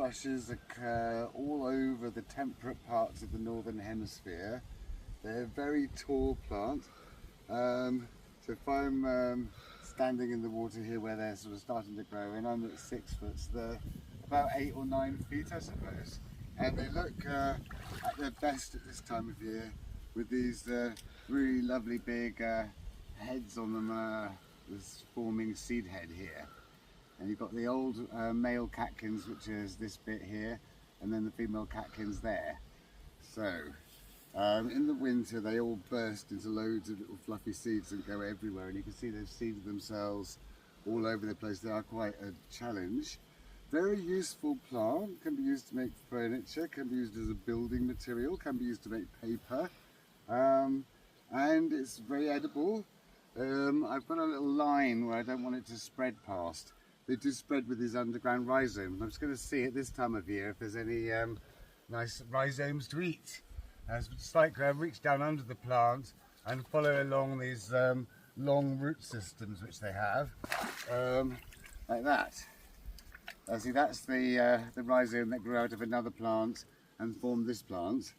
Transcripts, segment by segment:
bulrushes occur all over the temperate parts of the northern hemisphere. They're a very tall plant. So if I'm standing in the water here where they're sort of starting to grow, and I'm at 6 foot, so they're about 8 or 9 feet, I suppose. And they look at their best at this time of year with these really lovely big heads on them, this forming seed head here. And you've got the old male catkins, which is this bit here, and then the female catkins there. So in the winter they all burst into loads of little fluffy seeds and go everywhere, and you can see they've seeded themselves all over the place. They are quite a challenge. Very useful plant, can be used to make furniture, can be used as a building material, can be used to make paper, and it's very edible. I've got a little line where I don't want it to spread past. They do spread with these underground rhizomes. I'm just going to see at this time of year if there's any nice rhizomes to eat. It's like reach down under the plant and follow along these long root systems which they have, like that. See, that's the rhizome that grew out of another plant and formed this plant,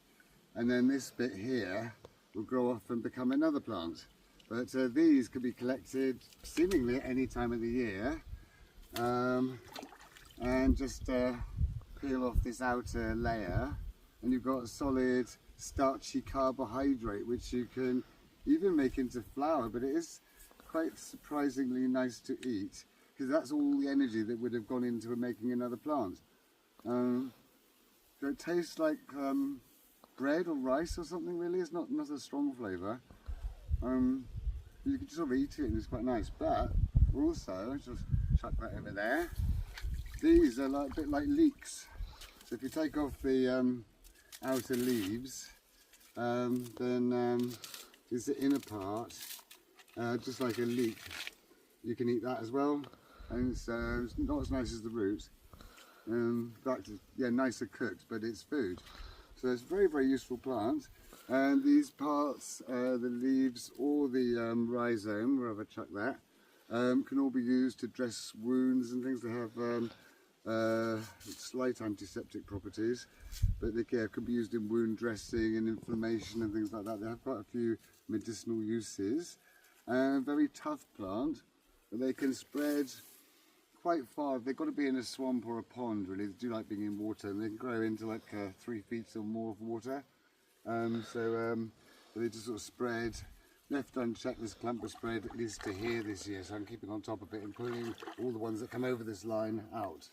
and then this bit here will grow off and become another plant. But these can be collected seemingly at any time of the year, and just peel off this outer layer, and you've got a solid starchy carbohydrate which you can even make into flour, but it is quite surprisingly nice to eat because that's all the energy that would have gone into making another plant. So it tastes like bread or rice or something, really. It's not a strong flavour. You can just sort of eat it and it's quite nice, but also, just chuck that over there, these are a bit like leeks. So if you take off the outer leaves, then is the inner part, just like a leek. You can eat that as well, and it's not as nice as the root. In fact, yeah, nicer cooked, but it's food. So it's a very, very useful plant. And these parts, the leaves or the rhizome, wherever I chuck that, can all be used to dress wounds and things. They have slight antiseptic properties, but they can be used in wound dressing and inflammation and things like that. They have quite a few medicinal uses. Very tough plant, but they can spread quite far. They've got to be in a swamp or a pond, really. They do like being in water, and they can grow into like 3 feet or more of water. They just sort of spread. Left unchecked, this clump was spread at least to here this year, so I'm keeping on top of it and pulling all the ones that come over this line out.